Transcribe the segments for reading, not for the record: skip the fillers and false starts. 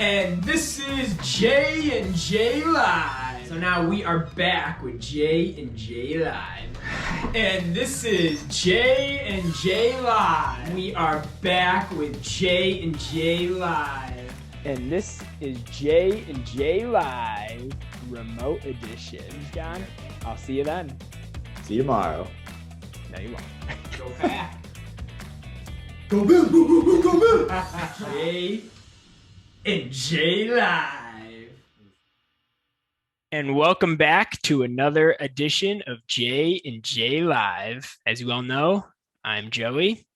And this is J and J Live. So now we are back with J and J Live. And this is J and J Live. We are back with J and J Live. And this is J and J Live Remote Edition. John, I'll see you then. See you tomorrow. No, you won't. Go back. Go Bill, go Bill. J and J Live. And welcome back to another edition of J and J Live. As you all know, I'm Joey.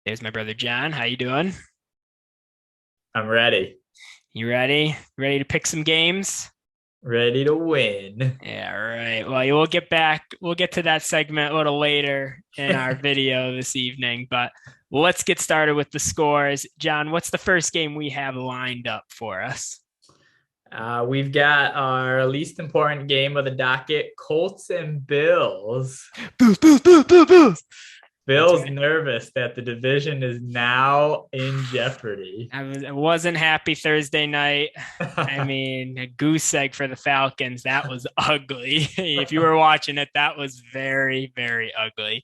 There's my brother John. How you doing? I'm ready. You ready? Ready to pick some games? Ready to win. Yeah, right. Well, we'll get back. We'll get to that segment a little later in our video this evening, but let's get started with the scores. John, what's the first game we have lined up for us? We've got our least important game of the docket, Colts and Bills. Bills. Bill's nervous that the division is now in jeopardy. I wasn't happy Thursday night. I mean, a goose egg for the Falcons. That was ugly. If you were watching it, that was very, very ugly.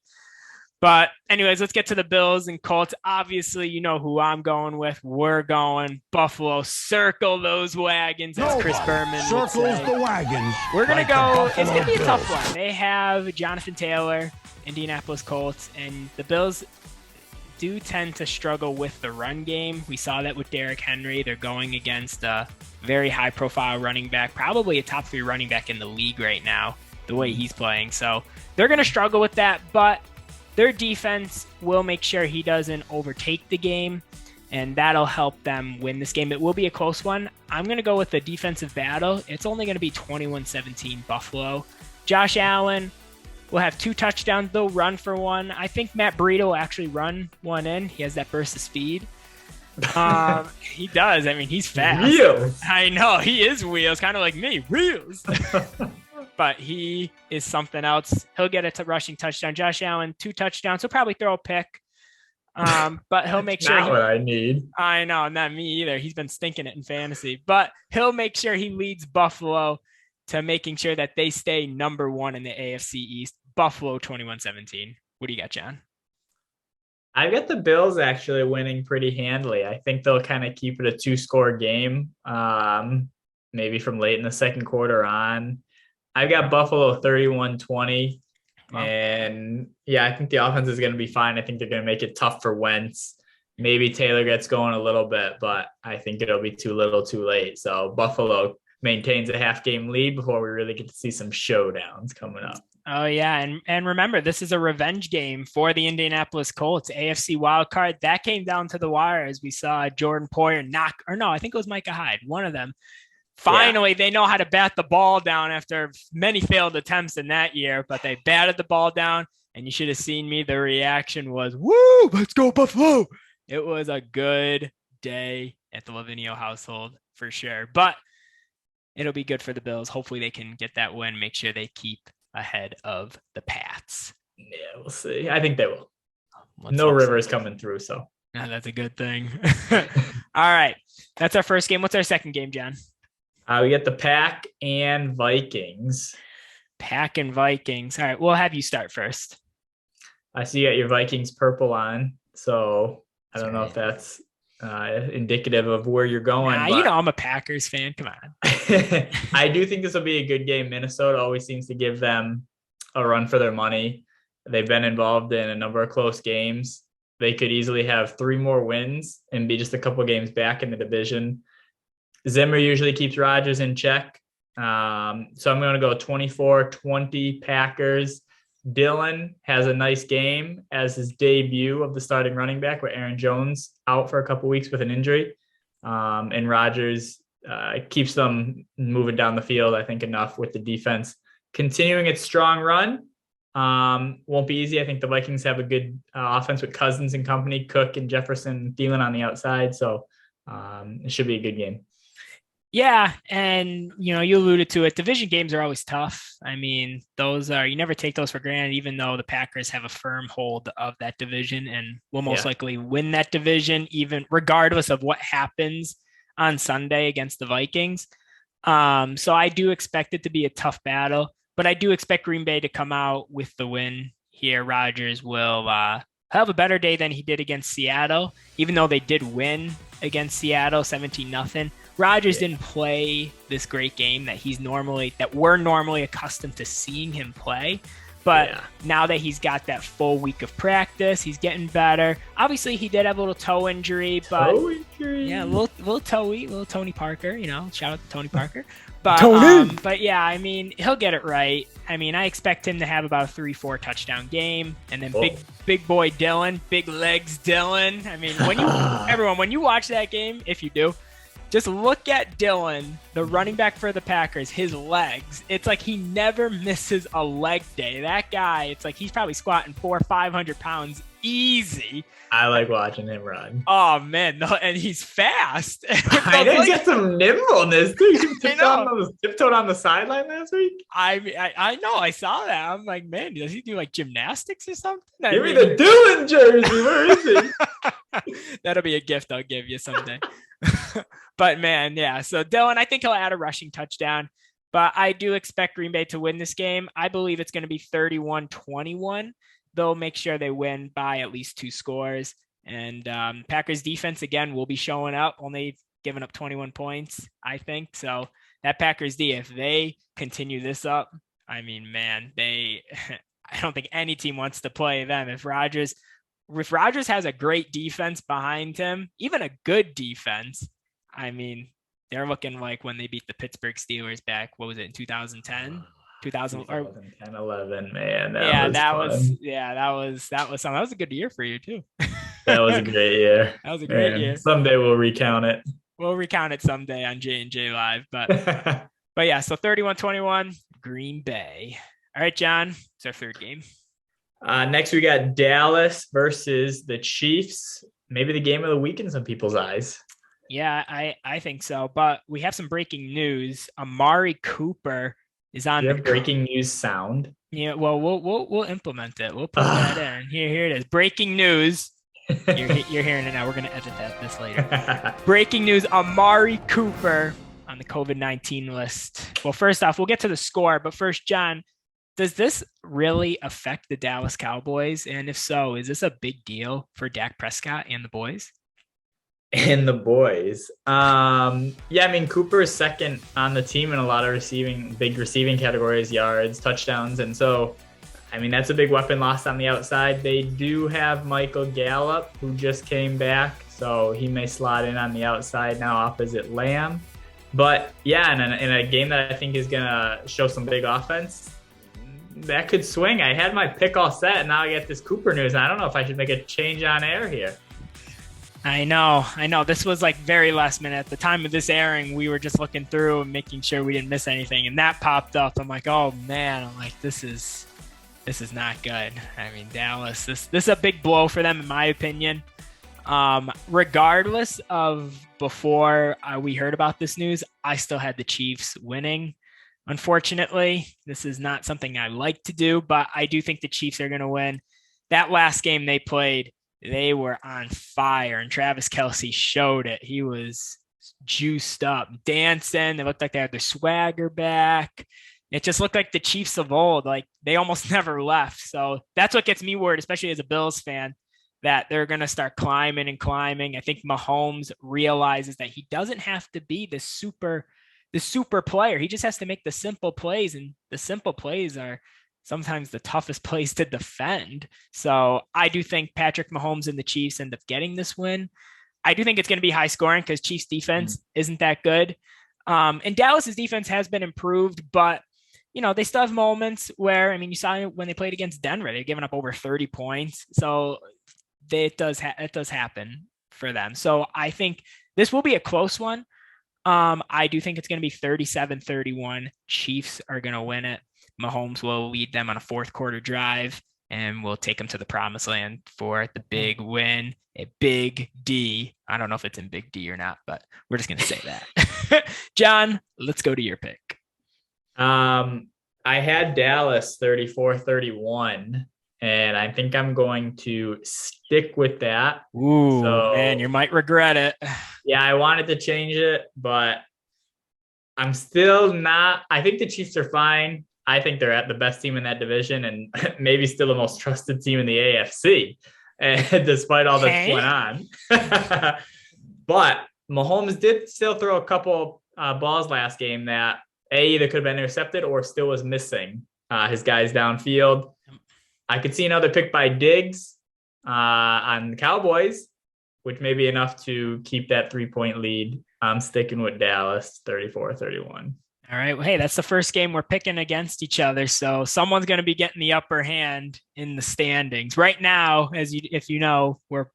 But anyways, let's get to the Bills and Colts. Obviously, you know who I'm going with. We're going Buffalo. Circle those wagons, as Chris Berman would say. Circles the wagons. We're going to go. It's going to be a tough one. They have Jonathan Taylor, Indianapolis Colts, and the Bills do tend to struggle with the run game. We saw that with Derrick Henry. They're going against a very high-profile running back, probably a top 3 running back in the league right now, the way he's playing. So they're going to struggle with that, but their defense will make sure he doesn't overtake the game, and that'll help them win this game. It will be a close one. I'm going to go with the defensive battle. It's only going to be 21-17 Buffalo. Josh Allen will have 2 touchdowns. They'll run for 1. I think Matt Breida will actually run 1 in. He has that burst of speed. He does. I mean, he's fast. Wheels. I know. He is wheels, kind of like me. Wheels. But he is something else. He'll get a rushing touchdown. Josh Allen, 2 touchdowns. He'll probably throw a pick. But he'll make sure. Not what I need. I know, not me either. He's been stinking it in fantasy. But he'll make sure he leads Buffalo to making sure that they stay number 1 in the AFC East. Buffalo 21-17. What do you got, John? I've got the Bills actually winning pretty handily. I think they'll kind of keep it a 2-score game, maybe from late in the second quarter on. I've got Buffalo 31-20. Wow. And yeah, I think the offense is going to be fine. I think they're going to make it tough for Wentz. Maybe Taylor gets going a little bit, but I think it'll be too little too late. So Buffalo maintains a half-game lead before we really get to see some showdowns coming up. Oh, yeah. And remember, this is a revenge game for the Indianapolis Colts. AFC wildcard. That came down to the wire as we saw Jordan Poyer I think it was Micah Hyde, one of them. Finally, They know how to bat the ball down after many failed attempts in that year, but they batted the ball down, and you should have seen me. The reaction was, woo, let's go Buffalo. It was a good day at the Lavinio household for sure, but it'll be good for the Bills. Hopefully they can get that win, make sure they keep ahead of the Pats. Yeah, we'll see. I think they will. No Rivers coming through, so. No, that's a good thing. All right, that's our first game. What's our second game, John? We get the Pack and Vikings. Pack and Vikings. All right, we'll have you start first. I see you got your Vikings purple on, so I don't know if that's indicative of where you're going. You know I'm a Packers fan. Come on. I do think this will be a good game. Minnesota always seems to give them a run for their money. They've been involved in a number of close games. They could easily have 3 more wins and be just a couple games back in the division. Zimmer usually keeps Rodgers in check. So I'm going to go 24-20 Packers. Dillon has a nice game as his debut of the starting running back with Aaron Jones out for a couple weeks with an injury. And Rodgers keeps them moving down the field, I think, enough with the defense. Continuing its strong run. Won't be easy. I think the Vikings have a good offense with Cousins and company, Cook and Jefferson, Thielen on the outside. So it should be a good game. Yeah, and you alluded to it. Division games are always tough. I mean, you never take those for granted, even though the Packers have a firm hold of that division and will most likely win that division, even regardless of what happens on Sunday against the Vikings. So I do expect it to be a tough battle, but I do expect Green Bay to come out with the win here. Rodgers will have a better day than he did against Seattle, even though they did win against Seattle 17-0. Rodgers didn't play this great game that we're normally accustomed to seeing him play. But now that he's got that full week of practice, he's getting better. Obviously, he did have a little toe injury, but yeah, little Tony Parker. Shout out to Tony Parker. But yeah, I mean, he'll get it right. I mean, I expect him to have about a 3-4 touchdown game, and then big boy Dylan, big legs Dylan. I mean, when you watch that game, if you do, just look at Dylan, the running back for the Packers, his legs. It's like he never misses a leg day. That guy, it's like he's probably squatting 400 or 500 pounds easy. I like watching him run. Oh, man. No, and he's fast. I know he's got some nimbleness, too. He tiptoed on the sideline last week. I know. I saw that. I'm like, man, does he do like gymnastics or something? Give me the Dylan jersey. Where is he? That'll be a gift I'll give you someday. But man, yeah. So Dylan, I think he'll add a rushing touchdown, but I do expect Green Bay to win this game. I believe it's going to be 31-21. They'll make sure they win by at least 2 scores. And Packers defense, again, will be showing up, only giving up 21 points, I think. So that Packers D, if they continue this up, I mean, man, I don't think any team wants to play them. If Rodgers has a great defense behind him, even a good defense, I mean, they're looking like when they beat the Pittsburgh Steelers back, what was it, in 2010? 2010, 11, man. That was something. That was a good year for you too. That was a great year. That was a great year. Someday we'll recount it. We'll recount it someday on J&J Live. But yeah, so 31-21, Green Bay. All right, John, it's our third game. Next, we got Dallas versus the Chiefs. Maybe the game of the week in some people's eyes. Yeah, I think so. But we have some breaking news. Amari Cooper is on the breaking news sound. Yeah, well, we'll implement it. We'll put that in. Here it is. Breaking news. You're hearing it now. We're gonna edit this later. Breaking news: Amari Cooper on the COVID-19 list. Well, first off, we'll get to the score, but first, John, does this really affect the Dallas Cowboys? And if so, is this a big deal for Dak Prescott and the boys? And the boys. Yeah, I mean, Cooper is second on the team in a lot of big receiving categories, yards, touchdowns. And so, I mean, that's a big weapon lost on the outside. They do have Michael Gallup, who just came back. So he may slot in on the outside now opposite Lamb. But yeah, in a game that I think is going to show some big offense, that could swing. I had my pick all set, and now I get this Cooper news. I don't know if I should make a change on air here. I know. This was like very last minute. At the time of this airing, we were just looking through and making sure we didn't miss anything. And that popped up. I'm like, oh man, this is not good. I mean, Dallas, this is a big blow for them, in my opinion. Regardless of before we heard about this news, I still had the Chiefs winning. Unfortunately, this is not something I like to do, but I do think the Chiefs are going to win. That last game they played, they were on fire, and Travis Kelce showed it. He was juiced up, dancing. They looked like they had their swagger back. It just looked like the Chiefs of old. Like they almost never left. So that's what gets me worried, especially as a Bills fan, that they're going to start climbing and climbing. I think Mahomes realizes that he doesn't have to be the super player. He just has to make the simple plays, and the simple plays are sometimes the toughest plays to defend. So I do think Patrick Mahomes and the Chiefs end up getting this win. I do think it's going to be high scoring because Chiefs defense isn't that good. And Dallas's defense has been improved, but they still have moments where, I mean, you saw when they played against Denver, they're giving up over 30 points. So it does happen for them. So I think this will be a close one. I do think it's going to be 37-31. Chiefs are going to win it. Mahomes will lead them on a fourth quarter drive, and we'll take them to the promised land for the big win, a big D. I don't know if it's in big D or not, but we're just going to say that. John, let's go to your pick. I had Dallas 34-31. and I think I'm going to stick with that. Ooh, man, you So might regret it. yeah, I wanted to change it, but I'm still not. I think the Chiefs are fine. I think they're at the best team in that division and maybe still the most trusted team in the AFC, and despite all that's Hey, going on. But Mahomes did still throw a couple balls last game that either could have been intercepted or still was missing his guys downfield. I could see another pick by Diggs on the Cowboys, which may be enough to keep that 3-point lead. I'm sticking with Dallas 34-31. all right. Well, hey, that's the first game we're picking against each other. So someone's going to be getting the upper hand in the standings. Right now, if you know, we're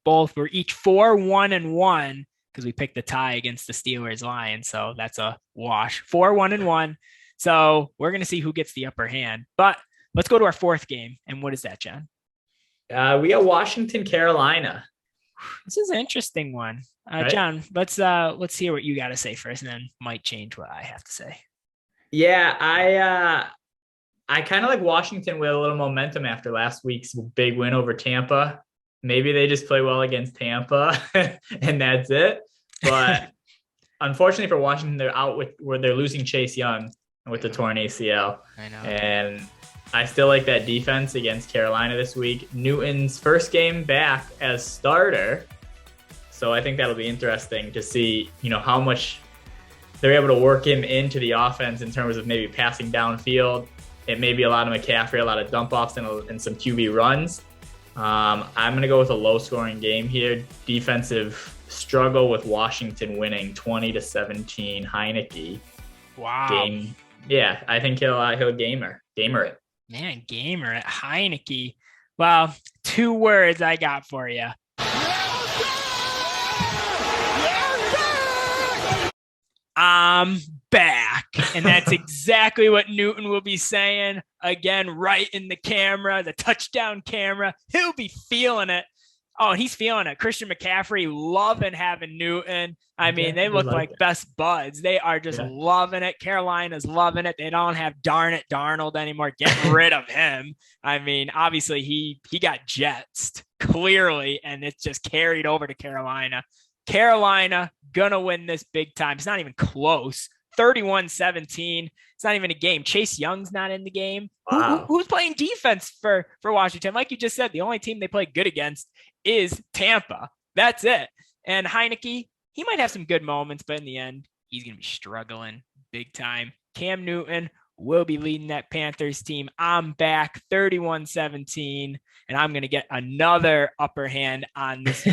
each 4-1-1 because we picked the tie against the Steelers Lions. So that's a wash. 4-1-1. So we're going to see who gets the upper hand. But let's go to our fourth game. And what is that, John? We got Washington, Carolina. This is an interesting one. Right? John, let's hear what you got to say first, and then might change what I have to say. Yeah, I kind of like Washington with a little momentum after last week's big win over Tampa. Maybe they just play well against Tampa and that's it. But unfortunately for Washington, they're out with where they're losing Chase Young with the torn ACL. I know. And I still like that defense against Carolina this week. Newton's first game back as starter. So I think that'll be interesting to see, how much they're able to work him into the offense in terms of maybe passing downfield. It may be a lot of McCaffrey, a lot of dump offs, and some QB runs. I'm going to go with a low scoring game here. Defensive struggle with Washington winning 20-17. Heineke. Wow. Game. Yeah, I think he'll gamer it. Man, gamer at Heineke. Well, 2 words I got for you. I'm back. And that's exactly what Newton will be saying. Again, right in the camera, the touchdown camera. He'll be feeling it. Oh, he's feeling it. Christian McCaffrey loving having Newton. I mean, they look like best buds. They are just loving it. Carolina's loving it. They don't have darn it Darnold anymore. Get rid of him. I mean, obviously he got jetsed clearly, and it's just carried over to Carolina. Carolina gonna win this big time. It's not even close. 31-17. It's not even a game. Chase Young's not in the game. Wow. Who's playing defense for Washington? Like you just said, the only team they play good against is Tampa. That's it. And Heineke, he might have some good moments, but in the end, he's going to be struggling big time. Cam Newton will be leading that Panthers team. I'm back 31-17, and I'm going to get another upper hand on this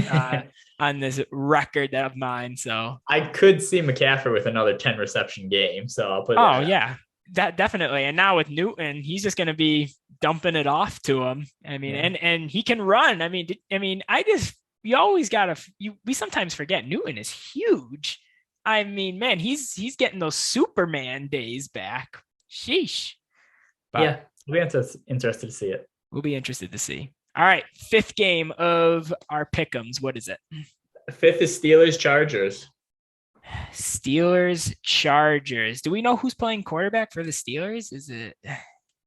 on this record of mine. So I could see McCaffrey with another 10 reception game. So I'll put that. Oh, yeah, that definitely. And now with Newton, he's just going to be dumping it off to him. I mean, and he can run. I mean, you always got to, we sometimes forget Newton is huge. I mean, man, he's getting those Superman days back. Sheesh. But yeah, we'll be interested to see it. We'll be interested to see. All right, 5th game of our pick'ems. What is it? 5th is Steelers-Chargers. Steelers-Chargers. Do we know who's playing quarterback for the Steelers? Is it?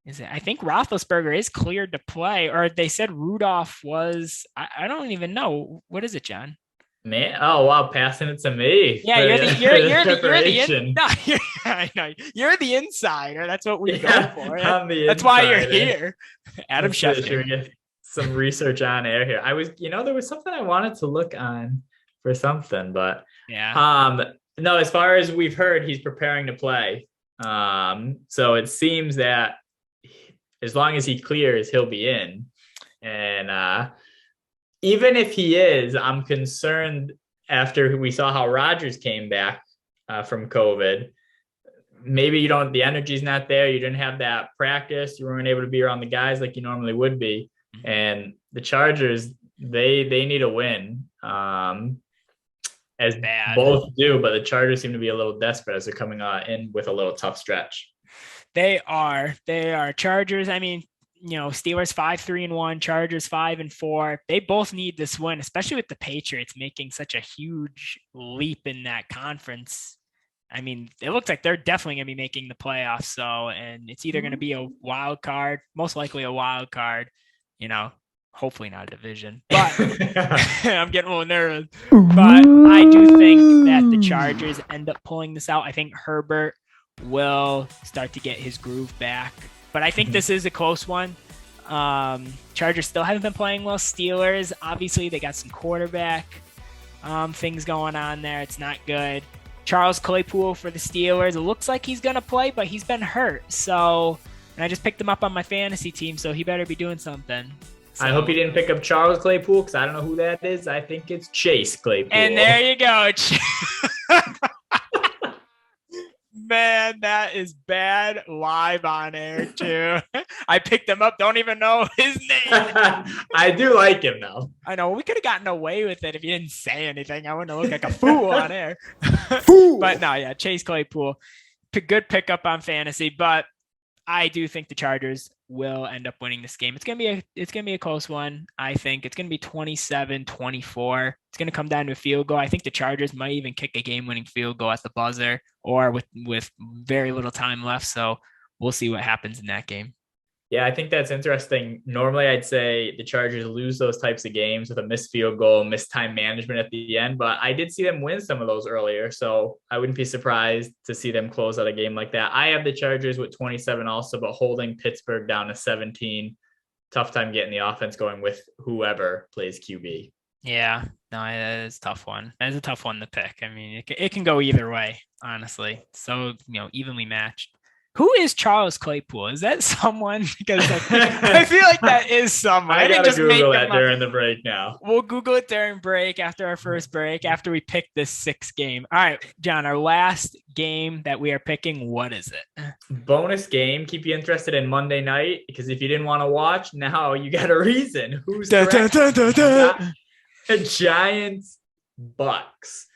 I think Roethlisberger is cleared to play, or they said Rudolph was. I don't even know. What is it, John? Man, oh wow, passing it to me. Yeah, you're the insider. That's what we go for. That's why you're here, Adam Schefter. Should we get some research on air here? I was, there was something I wanted to look on for something, but no. As far as we've heard, he's preparing to play. So it seems that as long as he clears, he'll be in, and even if he is, I'm concerned after we saw how Rodgers came back from COVID. Maybe the energy's not there. You didn't have that practice. You weren't able to be around the guys like you normally would be. And the Chargers, they need a win, as both do, but the Chargers seem to be a little desperate as they're coming in with a little tough stretch. They are Chargers. I mean, Steelers 5-3-1, Chargers 5-4. They both need this win, especially with the Patriots making such a huge leap in that conference. I mean, it looks like they're definitely going to be making the playoffs. So, and it's either going to be a wild card, most likely a wild card. hopefully not a division, but I'm getting a little nervous. But I do think that the Chargers end up pulling this out. I think Herbert will start to get his groove back, but I think this is a close one. Chargers still haven't been playing well. Steelers, obviously, they got some quarterback things going on there. It's not good. Charles Claypool for the Steelers. It looks like he's going to play, but he's been hurt. So, and I just picked him up on my fantasy team, so he better be doing something. So, I hope you didn't pick up Charles Claypool because I don't know who that is. I think it's Chase Claypool. And there you go. Man, that is bad live on air, too. I picked him up. Don't even know his name. I do like him, though. I know. We could have gotten away with it if you didn't say anything. I wouldn't have looked like a fool on air. But no, yeah, Chase Claypool. Good pickup on fantasy, but I do think the Chargers will end up winning this game. It's gonna be a close one. I think it's gonna be 27-24. It's gonna come down to a field goal. I think the Chargers might even kick a game-winning field goal at the buzzer or with very little time left. So we'll see what happens in that game. Yeah, I think that's interesting. Normally, I'd say the Chargers lose those types of games with a missed field goal, missed time management at the end, but I did see them win some of those earlier, so I wouldn't be surprised to see them close out a game like that. I have the Chargers with 27 also, but holding Pittsburgh down to 17. Tough time getting the offense going with whoever plays QB. Yeah, no, it's a tough one. It's a tough one to pick. I mean, it can go either way, honestly. So, evenly matched. Who is Charles Claypool? Is that someone? Because I feel like that is someone. I gotta Google that during the break now. We'll Google it during break after our first break, after we pick this 6th game. All right, John, our last game that we are picking, what is it? Bonus game. Keep you interested in Monday night, because if you didn't want to watch, now you got a reason. Who's Giants, Bucks.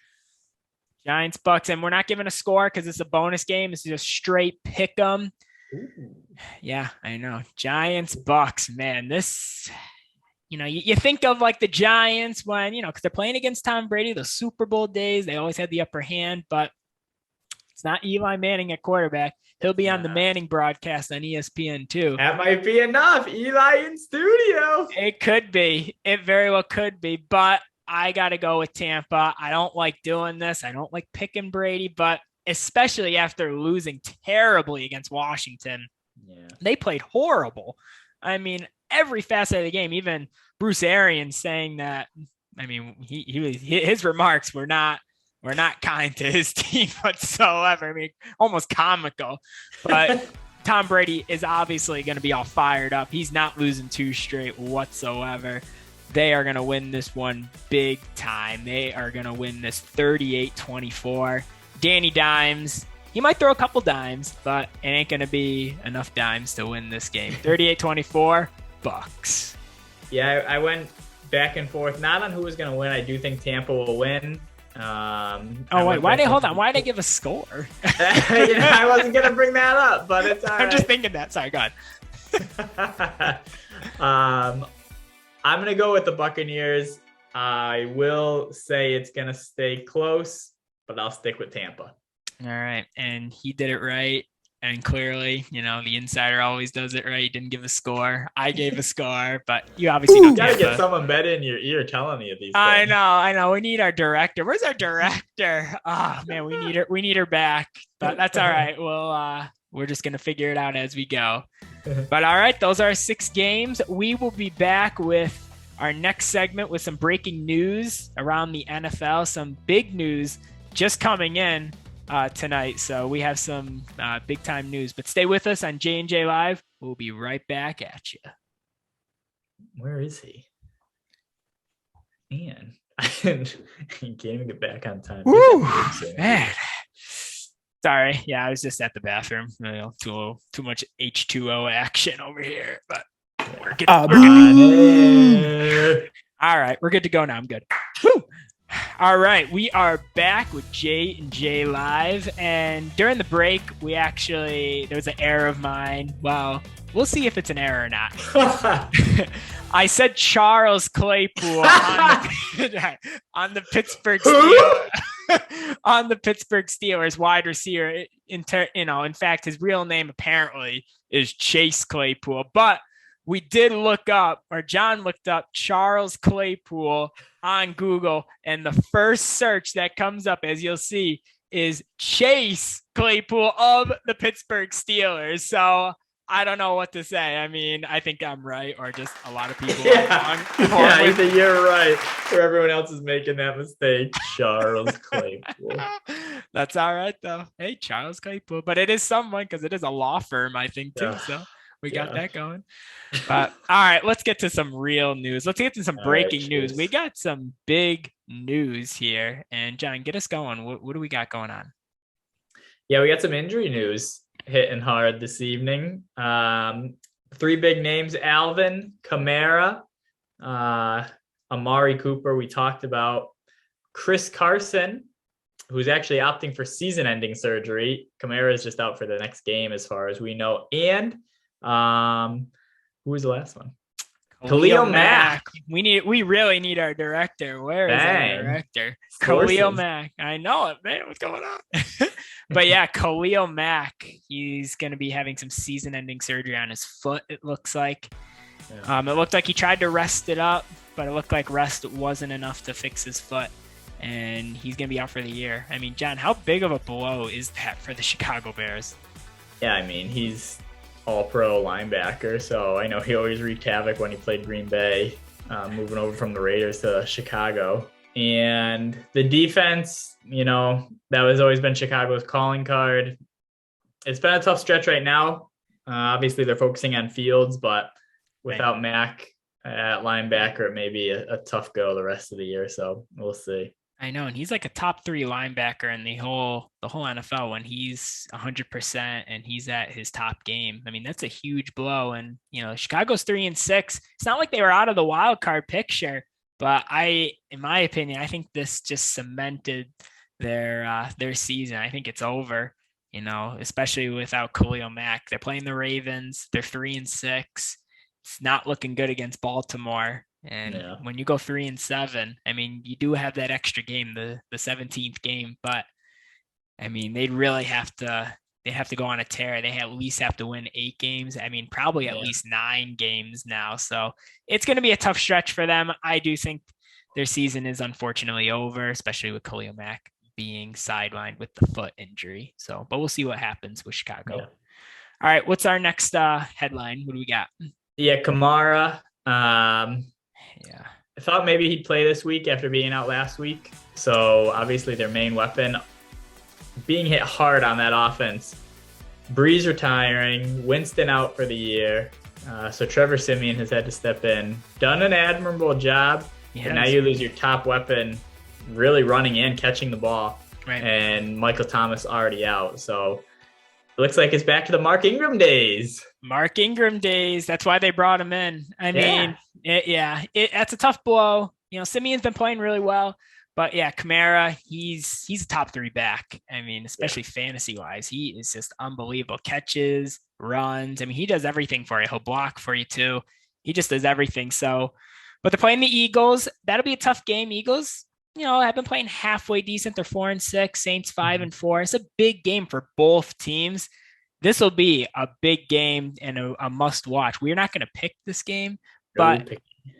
Giants, Bucks, and we're not giving a score because it's a bonus game. It's just straight pick 'em. Yeah, I know. Giants, Bucks, man. This, you think of like the Giants when, because they're playing against Tom Brady, the Super Bowl days. They always had the upper hand, but it's not Eli Manning at quarterback. He'll be on the Manning broadcast on ESPN too. That might be enough. Eli in studio. It could be. It very well could be, but I got to go with Tampa. I don't like doing this. I don't like picking Brady, but especially after losing terribly against Washington, they played horrible. I mean, every facet of the game, even Bruce Arians saying that, I mean, his remarks were not kind to his team whatsoever. I mean, almost comical, but Tom Brady is obviously going to be all fired up. He's not losing 2 straight whatsoever. They are going to win this one big time. They are going to win this 38-24. Danny Dimes, he might throw a couple dimes, but it ain't going to be enough dimes to win this game. 38-24, Bucks. Yeah, I went back and forth, not on who was going to win. I do think Tampa will win. Hold on. Why did they give a score? I wasn't going to bring that up, but it's all right. I'm just thinking that. Sorry, go ahead. I'm going to go with the Buccaneers. I will say it's going to stay close, but I'll stick with Tampa. All right. And he did it right. And clearly, the insider always does it right. He didn't give a score. I gave a score, but you obviously know Tampa. You got to get someone better in your ear telling you these things. I know. We need our director. Where's our director? Oh, man, we need her back. But that's all right. We're just going to figure it out as we go. But all right, those are 6 games. We will be back with our next segment with some breaking news around the NFL, some big news just coming in tonight. So we have some big time news, but stay with us on J&J Live. We'll be right back at you. Where is he? Man, I can't even get back on time. Woo, man. Sorry. Yeah, I was just at the bathroom. Too much H2O action over here, but we're good. All right, we're good to go now. I'm good. Woo! All right, we are back with J&J Live, and during the break, there was an error of mine. Well, we'll see if it's an error or not. I said Charles Claypool on the Pittsburgh Steelers. On the Pittsburgh Steelers wide receiver. In fact, his real name apparently is Chase Claypool, but we did look up, or John looked up Charles Claypool on Google, and the first search that comes up, as you'll see, is Chase Claypool of the Pittsburgh Steelers. So I don't know what to say. I mean, I think I'm right, or just a lot of people are wrong. Yeah, either you're right, or everyone else is making that mistake. Charles Claypool. That's all right, though. Hey, Charles Claypool. But it is someone, because it is a law firm, I think, too. Yeah. So we got that going. But all right, let's get to some real news. Let's get to some breaking news. We got some big news here. And John, get us going. What do we got going on? Yeah, we got some injury news hitting hard this evening. 3 big names: Alvin Kamara, Amari Cooper, we talked about, Chris Carson, who's actually opting for season-ending surgery. Kamara is just out for the next game, as far as we know. And who was the last one? Khalil Mack. We really need our director. Where is our director? Khalil Mack. I know it, man. What's going on? But yeah, Khalil Mack. He's going to be having some season-ending surgery on his foot, it looks like. Yeah. It looked like he tried to rest it up, but it looked like rest wasn't enough to fix his foot. And he's going to be out for the year. I mean, John, how big of a blow is that for the Chicago Bears? Yeah, I mean, he's all-pro linebacker, so I know he always wreaked havoc when he played Green Bay, moving over from the Raiders to Chicago. And the defense, that has always been Chicago's calling card. It's been a tough stretch right now. Obviously, they're focusing on Fields, but without Mack at linebacker, it may be a tough go the rest of the year, so we'll see. I know, and he's like a top 3 linebacker in the whole NFL when he's 100% and he's at his top game. I mean, that's a huge blow. And Chicago's 3-6. It's not like they were out of the wild card picture, but in my opinion, I think this just cemented their season. I think it's over. Especially without Khalil Mack. They're playing the Ravens. They're 3-6. It's not looking good against Baltimore. And when you go 3-7, I mean, you do have that extra game, the 17th game, but I mean, they'd really have to go on a tear. They at least have to win 8 games. I mean, probably at least 9 games now. So it's going to be a tough stretch for them. I do think their season is unfortunately over, especially with Khalil Mack being sidelined with the foot injury. So, but we'll see what happens with Chicago. Yeah. All right. What's our next headline? What do we got? Yeah. Kamara. I thought maybe he'd play this week after being out last week. So obviously their main weapon being hit hard on that offense. Breeze retiring, Winston out for the year. So Trevor Siemian has had to step in. Done an admirable job. But now you lose your top weapon really running in, catching the ball. Right. And Michael Thomas already out. So it looks like it's back to the Mark Ingram days. Mark Ingram days. That's why they brought him in. I mean, that's a tough blow. Simeon's been playing really well, but Kamara, he's a top 3 back. I mean, especially fantasy wise, he is just unbelievable. Catches, runs. I mean, he does everything for you. He'll block for you too. He just does everything. So, but they're playing the Eagles. That'll be a tough game. Eagles, have been playing halfway decent. They're 4-6. Saints 5-4. It's a big game for both teams. This will be a big game and a must watch. We're not going to pick this game, but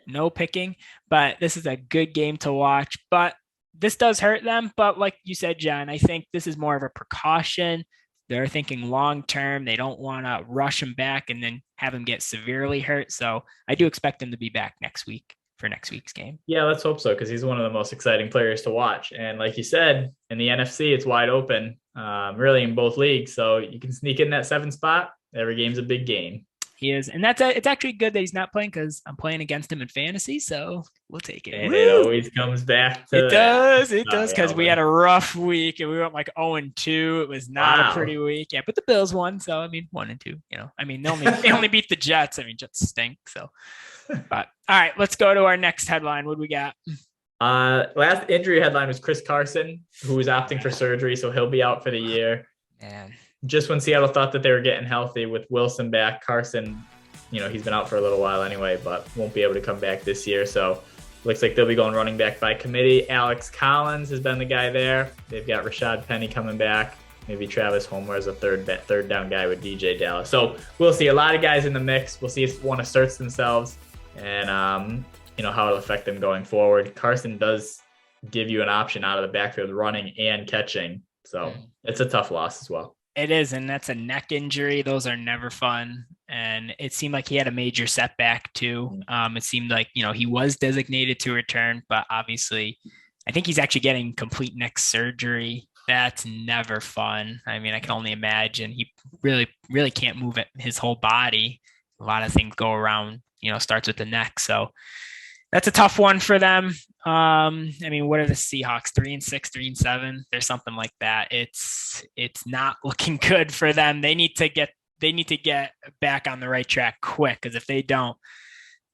no picking, but this is a good game to watch. But this does hurt them. But like you said, John, I think this is more of a precaution. They're thinking long term. They don't want to rush him back and then have him get severely hurt. So I do expect him to be back next week for next week's game. Yeah, let's hope so, because he's one of the most exciting players to watch. And like you said, in the NFC, it's wide open, really in both leagues. So you can sneak in that 7 spot. Every game's a big game. He is. And it's actually good that he's not playing, because I'm playing against him in fantasy. So we'll take it. And it always comes back to It does, because we had a rough week and we went like 0-2. It was not a pretty week. Yeah, but the Bills won. So, I mean, 1-2, I mean, they only beat the Jets. I mean, Jets stink. So, but all right, let's go to our next headline. What do we got? Last injury headline was Chris Carson, who is opting for surgery. So he'll be out for the year. Man. Just when Seattle thought that they were getting healthy with Wilson back, Carson, he's been out for a little while anyway, but won't be able to come back this year. So looks like they'll be going running back by committee. Alex Collins has been the guy there. They've got Rashad Penny coming back. maybe Travis Homer as a third down guy with DJ Dallas. So we'll see a lot of guys in the mix. We'll see if one asserts themselves and how it'll affect them going forward. Carson does give you an option out of the backfield running and catching. So it's a tough loss as well. It is, and that's a neck injury. Those are never fun. And it seemed like he had a major setback too. It seemed like, he was designated to return, but obviously I think he's actually getting complete neck surgery. That's never fun. I mean, I can only imagine. He really, really can't move his whole body. A lot of things go around, starts with the neck. So that's a tough one for them. I mean, what are the Seahawks? 3-6, 3-7. There's something like that. It's not looking good for them. They need to get back on the right track quick, because if they don't,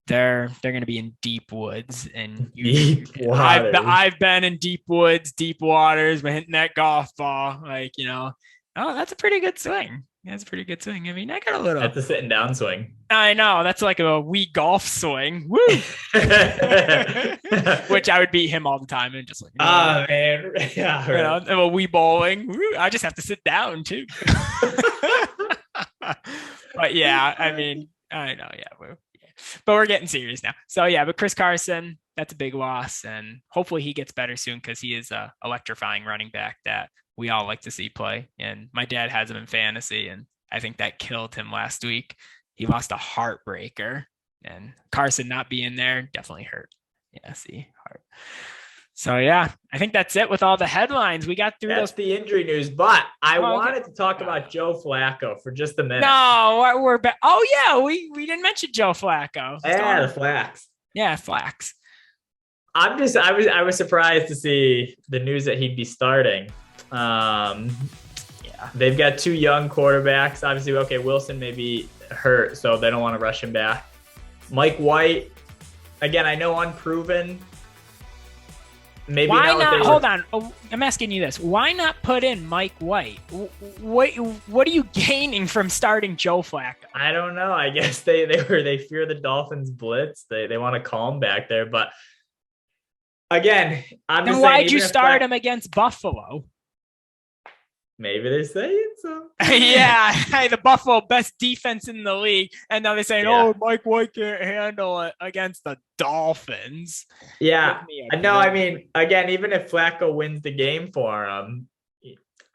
they're going to be in deep woods. And I've been in deep woods, deep waters, but hitting that golf ball, that's a pretty good swing. That's a pretty good swing. I mean, I got a little. That's a sitting down swing. I know. That's like a wee golf swing. Woo! Which I would beat him all the time and just man. Yeah. Right. A wee bowling. Woo! I just have to sit down too. But yeah, I mean, I know. Yeah. But we're getting serious now. So yeah, but Chris Carson, that's a big loss. And hopefully he gets better soon, because he is a electrifying running back that we all like to see play. And my dad has him in fantasy, and I think that killed him last week. He lost a heartbreaker, and Carson not being there definitely hurt. Yeah, heart. So yeah, I think that's it with all the headlines. We got through That's the injury news, but I wanted to talk about Joe Flacco for just a minute. No, we're back. Oh yeah, we didn't mention Joe Flacco. Yeah, the Flax. Yeah, Flax. I was surprised to see the news that he'd be starting. They've got two young quarterbacks. Obviously, okay, Wilson may be hurt, so they don't want to rush him back. Mike White, again, I know unproven. Maybe why not? Hold on. I'm asking you this. Why not put in Mike White? What are you gaining from starting Joe Flacco? I don't know. I guess they fear the Dolphins blitz. They want to calm back there. But again, I'm just saying. Why'd you start him against Buffalo? Maybe they're saying so. Yeah, the Buffalo best defense in the league, and now they're saying, "Oh, Mike White can't handle it against the Dolphins." Yeah, no, I mean, again, even if Flacco wins the game for him,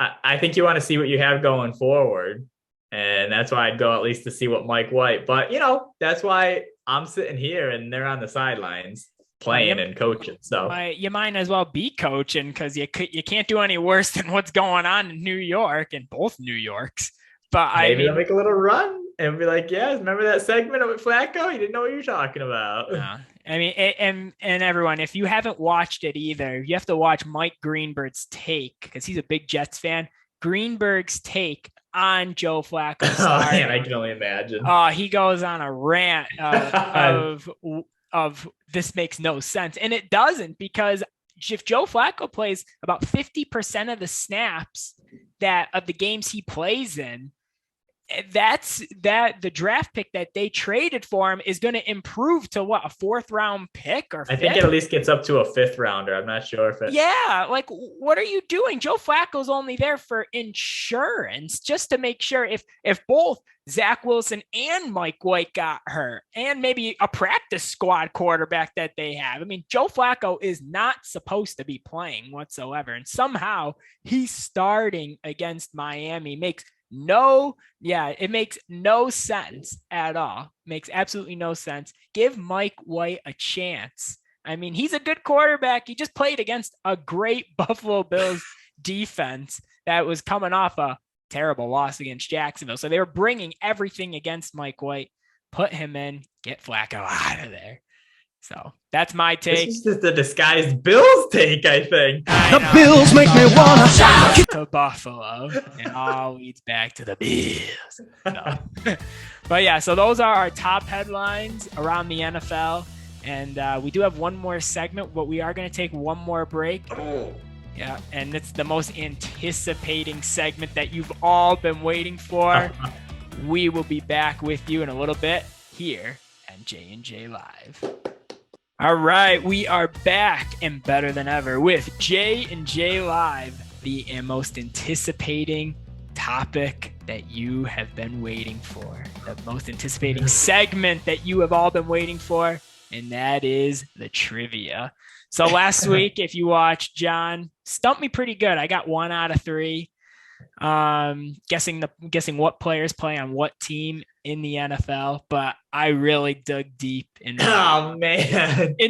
I think you want to see what you have going forward, and that's why I'd go at least to see what Mike White. But that's why I'm sitting here and they're on the sidelines playing and coaching. So you might as well be coaching, because you can't do any worse than what's going on in New York, and both New Yorks. But maybe they'll make a little run and be like, "Yeah, remember that segment with Flacco? You didn't know what you were talking about." I mean, and everyone, if you haven't watched it either, you have to watch Mike Greenberg's take, because he's a big Jets fan. Greenberg's take on Joe Flacco. Oh man, I can only imagine. He goes on a rant of this makes no sense. And it doesn't, because if Joe Flacco plays about 50% of the snaps of the games he plays in, the draft pick that they traded for him is going to improve to what, a 4th round pick or 5th? I think it at least gets up to a 5th rounder. I'm not sure if it. Yeah. Like, what are you doing? Joe Flacco's only there for insurance, just to make sure if both Zach Wilson and Mike White got hurt, and maybe a practice squad quarterback that they have. I mean, Joe Flacco is not supposed to be playing whatsoever. And somehow he's starting against Miami. It makes no sense at all. Makes absolutely no sense. Give Mike White a chance. I mean, he's a good quarterback. He just played against a great Buffalo Bills defense that was coming off a terrible loss against Jacksonville. So they were bringing everything against Mike White. Put him in, get Flacco out of there. So that's my take. This is just a disguised Bills take, I think. The Bills make me want to shout. To Buffalo, and all leads back to the Bills. No. But yeah, so those are our top headlines around the NFL. And we do have one more segment, but we are going to take one more break. Yeah, and it's the most anticipating segment that you've all been waiting for. We will be back with you in a little bit here at J&J Live. All right, we are back and better than ever with J&J Live, the most anticipating topic that you have been waiting for, the most anticipating segment that you have all been waiting for, and that is the trivia. So last week, if you watched, John stumped me pretty good. I got 1 out of 3. Guessing what players play on what team in the NFL, but I really dug deep in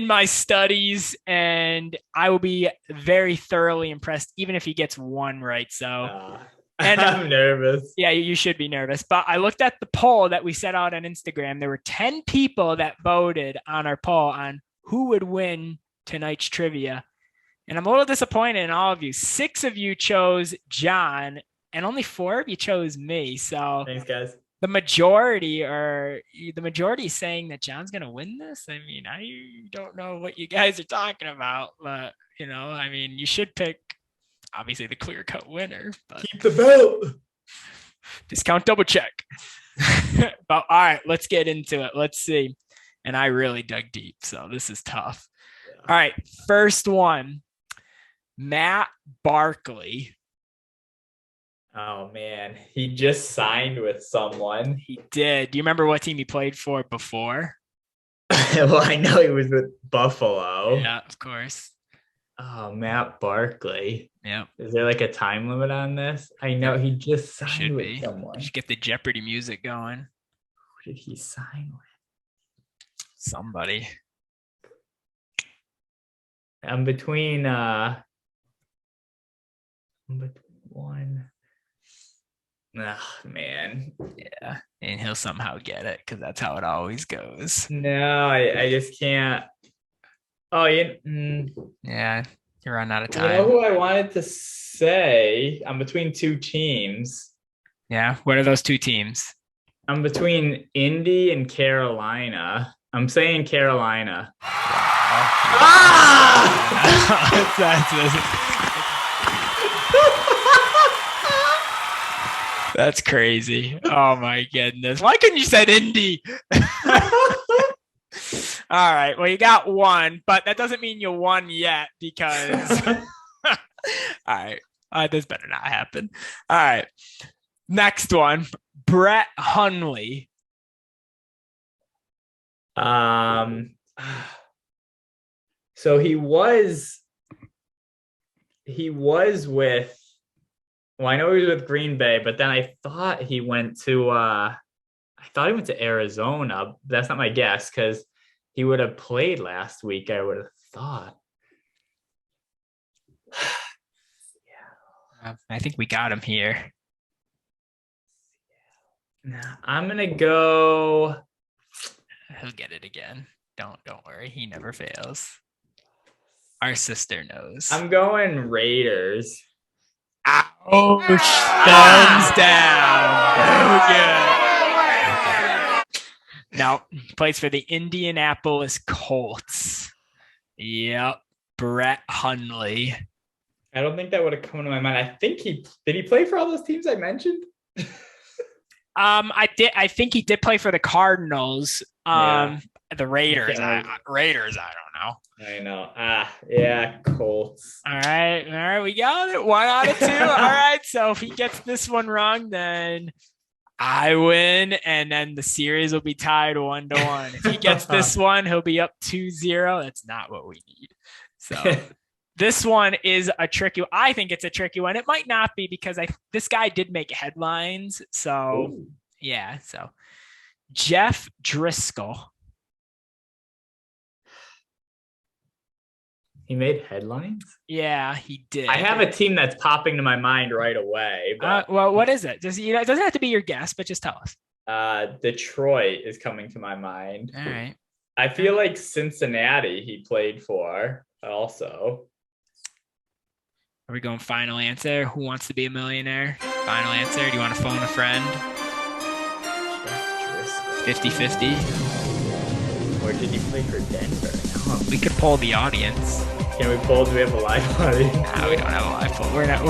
my studies, and I will be very thoroughly impressed even if he gets 1 right. So and I'm nervous. Yeah, you should be nervous. But I looked at the poll that we set out on Instagram. There were 10 people that voted on our poll on who would win tonight's trivia. And I'm a little disappointed in all of you. 6 of you chose John, and only 4 of you chose me. So thanks, guys. The majority is saying that John's gonna win this. I mean, I don't know what you guys are talking about, but I mean, you should pick obviously the clear-cut winner. But keep the belt. Discount double check. But all right, let's get into it. Let's see. And I really dug deep, so this is tough. Yeah. All right, first one. Matt Barkley. Oh man, he just signed with someone. He did. Do you remember what team he played for before? Well, I know he was with Buffalo. Yeah, of course. Oh, Matt Barkley. Yeah. Is there like a time limit on this? I know he just signed with someone. You should get the Jeopardy music going. Who did he sign with? Somebody. I'm between one. Oh, man. Yeah. And he'll somehow get it because that's how it always goes. No, I just can't. Oh, yeah. You're running out of time. You know who I wanted to say? I'm between 2 teams. Yeah. What are those 2 teams? I'm between Indy and Carolina. I'm saying Carolina. That's crazy. Oh my goodness. Why couldn't you said Indy? All right. Well, you got 1, but that doesn't mean you won yet because all right. This better not happen. All right. Next one. Brett Hundley. So he was with, well, I know he was with Green Bay, but then I thought he went to Arizona. That's not my guess because he would have played last week, I would have thought. Yeah. I think we got him here. I'm going to go. He'll get it again. Don't worry. He never fails. Our sister knows. I'm going Raiders. Ouch. Thumbs down. Good. Now, plays for the Indianapolis Colts. Yep. Brett Hundley. I don't think that would have come to my mind. I think did he play for all those teams I mentioned? I think he did play for the Cardinals. Yeah. The Raiders. Raiders, I don't know. I know. Yeah, Colts. All right, we got it. 1 out of 2. All right, so if he gets this one wrong, then I win, and then the series will be tied 1-1. If he gets this one, he'll be up 2-0. That's not what we need. So this one is a tricky. I think it's a tricky one. It might not be because this guy did make headlines. So Ooh. Yeah. So Jeff Driscoll. He made headlines? Yeah, he did. I have a team that's popping to my mind right away. But well, what is it? It doesn't have to be your guess, but just tell us. Detroit is coming to my mind. All right. I feel like Cincinnati he played for also. Are we going final answer? Who wants to be a millionaire? Final answer. Do you want to phone a friend? 50-50. Or did he play for Denver? We could poll the audience. Can we poll? Do we have a live audience? No, we don't have a live poll. We're not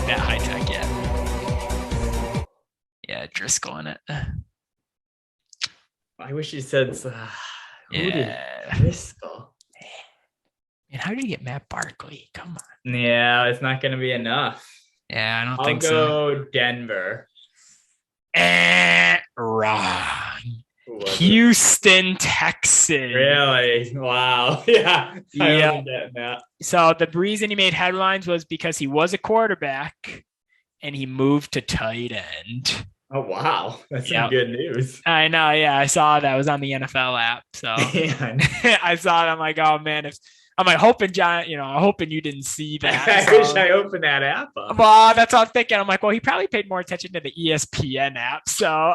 that high tech yet. Yeah, Driscoll in it. I wish you said. Who did Driscoll? And how did you get Matt Barkley? Come on. Yeah, it's not going to be enough. Yeah, I don't I'll think go Denver. Wrong. Who was it? Houston Texans. Really? Wow. Yeah. I Yeah. wasn't getting that. So the reason he made headlines was because he was a quarterback and he moved to tight end. Oh, wow. That's Yep. some good news. I know. Yeah, I saw that. It was on the NFL app. So Man. I saw it. I'm like, oh man, I'm like hoping John, I'm hoping you didn't see that. I So- wish I opened that app up. Well, that's what I'm thinking. I'm like, well, he probably paid more attention to the ESPN app. So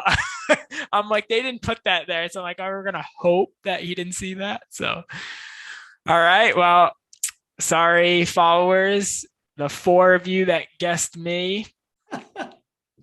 I'm like, they didn't put that there. So I'm like, oh, we're going to hope that he didn't see that. So, all right. Well, sorry, followers. The 4 of you that guessed me,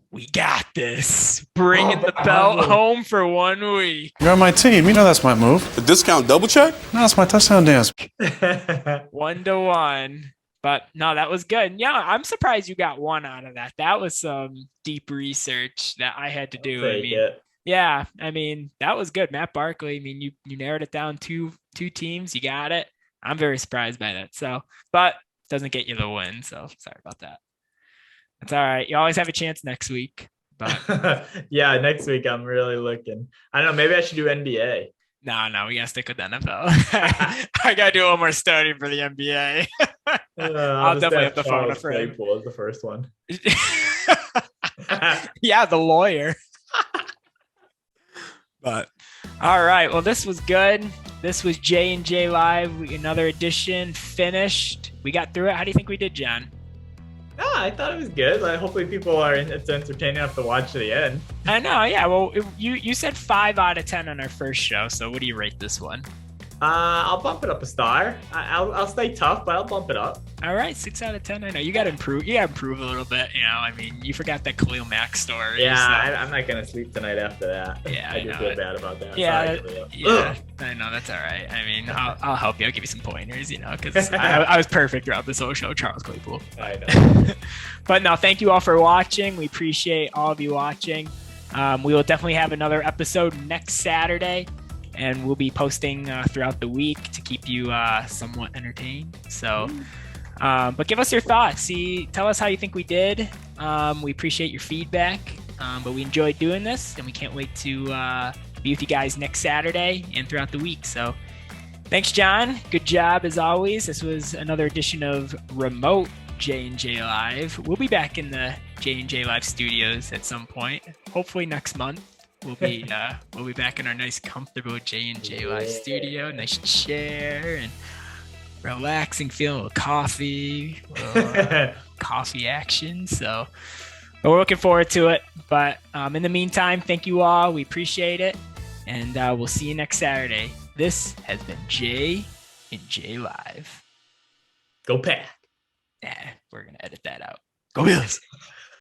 we got this. Bringing the belt home for 1 week. You're on my team. You know that's my move. The discount double check? No, it's my touchdown dance. 1-1. But no, that was good. Yeah, I'm surprised you got 1 out of that. That was some deep research that I had to do. Yeah, I mean, that was good. Matt Barkley, I mean, you narrowed it down two teams. You got it. I'm very surprised by that. So, but doesn't get you the win. So sorry about that. That's all right. You always have a chance next week. But yeah, next week I'm really looking. I don't know. Maybe I should do NBA. No, we gotta stick with NFL. I gotta do one more study for the NBA. I'll definitely have to phone a friend. Claypool is the first one. Yeah, the lawyer. But all right, well, this was good. This was J&J Live. Another edition finished. We got through it. How do you think we did, John? I thought it was good. Like, hopefully people it's entertaining enough to watch to the end. I know, yeah. Well, you said 5 out of 10 on our first show. So what do you rate this one? I'll bump it up a star. I'll stay tough, but I'll bump it up. All right, 6 out of 10. I know you got to improve. You got to improve a little bit. I mean, you forgot that Khalil Mack story. Yeah, so. I'm not gonna sleep tonight after that. Yeah, I do feel bad about that. Yeah, Sorry, yeah. I know, that's all right. I mean, I'll help you. I'll give you some pointers. Because I was perfect throughout this whole show, Charles Claypool. I know. But no, thank you all for watching. We appreciate all of you watching. We will definitely have another episode next Saturday. And we'll be posting throughout the week to keep you somewhat entertained. So, but give us your thoughts. Tell us how you think we did. We appreciate your feedback. But we enjoyed doing this, and we can't wait to be with you guys next Saturday and throughout the week. So, thanks, John. Good job as always. This was another edition of Remote J&J Live. We'll be back in the J&J Live studios at some point. Hopefully next month. We'll be back in our nice, comfortable J&J Live studio. Nice chair and relaxing, feeling with coffee, coffee action. So, but we're looking forward to it. But in the meantime, thank you all. We appreciate it, and we'll see you next Saturday. This has been J&J Live. Go Pack. We're gonna edit that out. Go Bills.